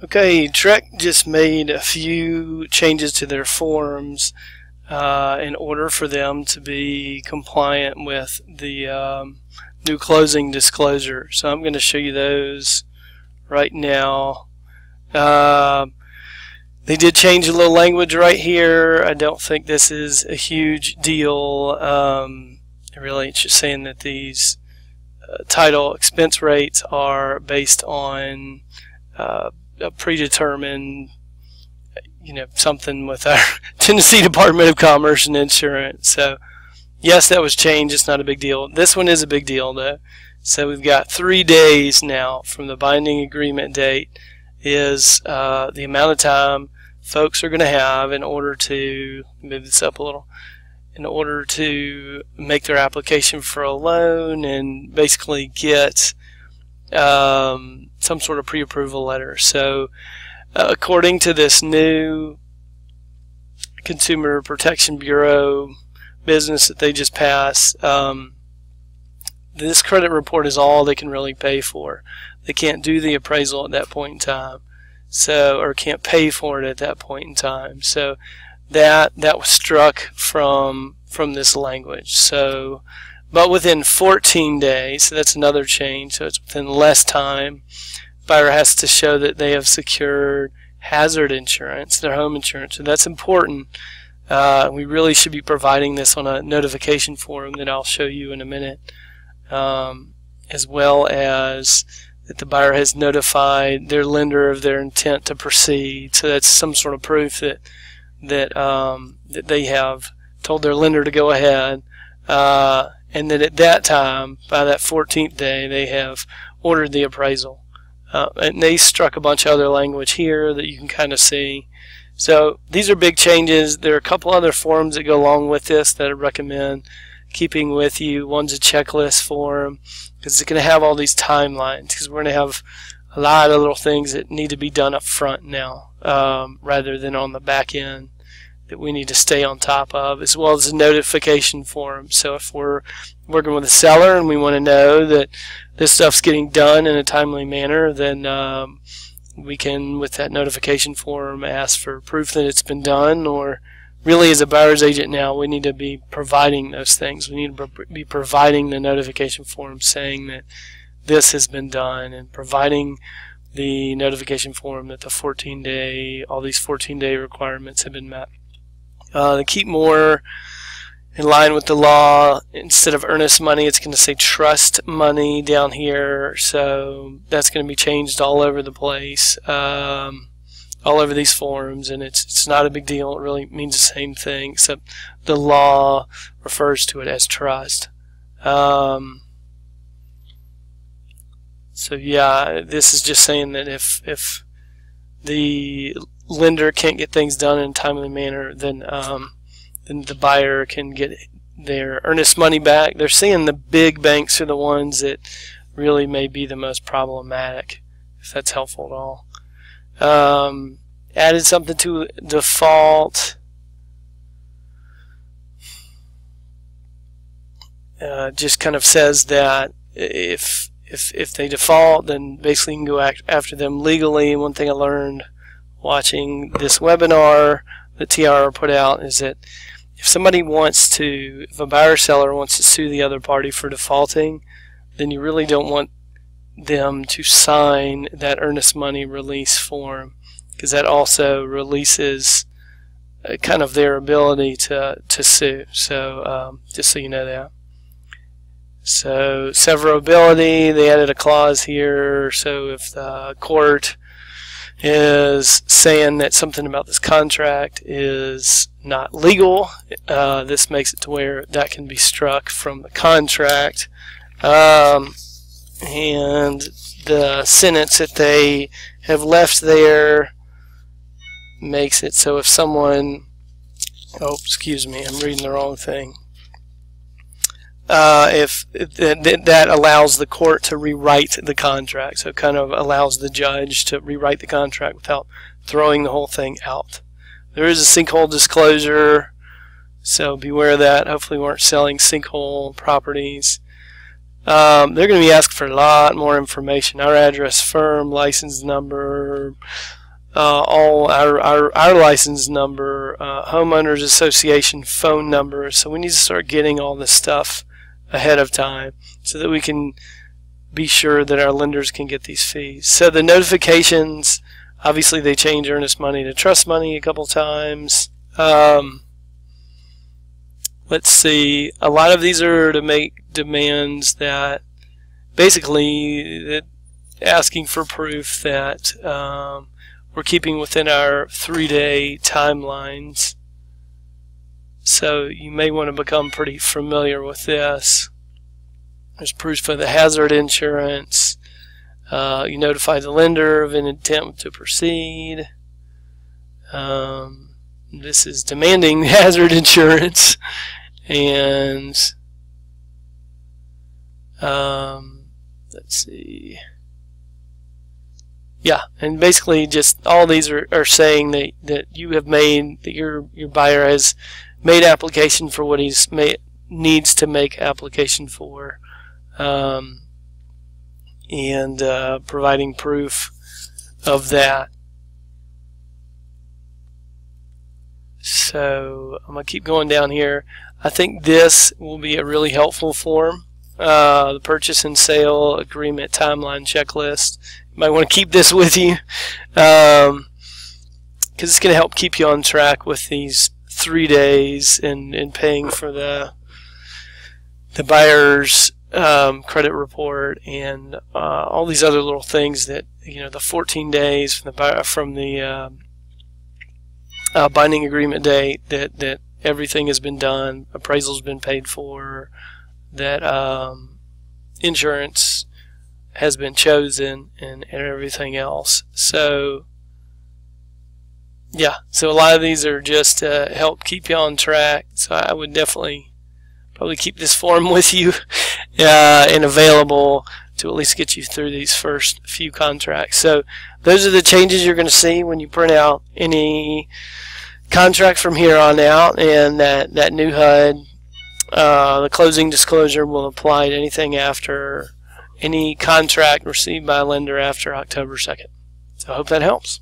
Okay, Trek just made a few changes to their forms in order for them to be compliant with the new closing disclosure. So I'm going to show you those right now. They did change a little language right here. I don't think this is a huge deal. Really, it's just saying that these title expense rates are based on a predetermined, something with our Tennessee Department of Commerce and Insurance. So yes, that was changed. It's not a big deal. This one is a big deal though. So we've got 3 days now from the binding agreement date is the amount of time folks are going to have in order to move this up a little, in order to make their application for a loan and basically get some sort of pre-approval letter. So according to this new Consumer Protection Bureau business that they just passed, this credit report is all they can really pay for. They can't do the appraisal at that point in time, or can't pay for it at that point in time. So that was struck from this language. So, but within 14 days, so that's another change. So it's within less time. Buyer has to show that they have secured hazard insurance, their home insurance. So that's important. We really should be providing this on a notification form that I'll show you in a minute, as well as that the buyer has notified their lender of their intent to proceed. So that's some sort of proof that they have told their lender to go ahead, and that at that time, by that 14th day, they have ordered the appraisal. And they struck a bunch of other language here that you can kind of see. So these are big changes. There are a couple other forms that go along with this that I recommend keeping with you. One's a checklist form, because it's going to have all these timelines, because we're going to have a lot of little things that need to be done up front now, rather than on the back end, that we need to stay on top of, as well as a notification form. So if we're working with a seller and we want to know that this stuff's getting done in a timely manner, then we can, with that notification form, ask for proof that it's been done. Or really, as a buyer's agent now, we need to be providing those things. We need to be providing the notification form saying that this has been done, and providing the notification form that the 14-day, all these 14-day requirements have been met. To keep more in line with the law, instead of earnest money, it's going to say trust money down here. So that's going to be changed all over the place, all over these forms, and it's not a big deal. It really means the same thing, except the law refers to it as trust. So yeah, this is just saying that if the lender can't get things done in a timely manner, then the buyer can get their earnest money back. They're saying the big banks are the ones that really may be the most problematic, if that's helpful at all. Added something to default. Just kind of says that if they default, then basically you can go after them legally. One thing I learned watching this webinar that TR put out is that if a buyer or seller wants to sue the other party for defaulting, then you really don't want them to sign that earnest money release form, because that also releases kind of their ability to sue. So just so you know that. So severability, they added a clause here. So if the court is saying that something about this contract is not legal, this makes it to where that can be struck from the contract. And the sentence that they have left there makes it so if someone, oh, excuse me, I'm reading the wrong thing. If that allows the court to rewrite the contract, so it kind of allows the judge to rewrite the contract without throwing the whole thing out. There is a sinkhole disclosure, so beware of that. Hopefully we aren't selling sinkhole properties. they're going to be asked for a lot more information. Our address, firm, license number, all our license number, homeowners association phone number. So we need to start getting all this stuff ahead of time so that we can be sure that our lenders can get these fees. So the notifications, obviously they change earnest money to trust money a couple times. Let's see, a lot of these are to make demands that basically asking for proof that we're keeping within our 3-day timelines. So you may want to become pretty familiar with this. There's proof of the hazard insurance. You notify the lender of an intent to proceed. This is demanding hazard insurance. And let's see. Yeah, and basically just all these are saying that you have made, that your buyer has made application for what he's needs to make application for, and providing proof of that. So I'm going to keep going down here. I think this will be a really helpful form, the purchase and sale agreement timeline checklist. You might want to keep this with you because it's going to help keep you on track with these 3 days and paying for the buyer's credit report and all these other little things that, you know, the 14 days from the binding agreement date that everything has been done, appraisal's been paid for, that insurance has been chosen, and everything else. So yeah, so a lot of these are just to help keep you on track. So I would definitely probably keep this form with you and available to at least get you through these first few contracts. So those are the changes you're going to see when you print out any contract from here on out, and that new HUD, the closing disclosure will apply to anything after any contract received by a lender after October 2nd. So I hope that helps.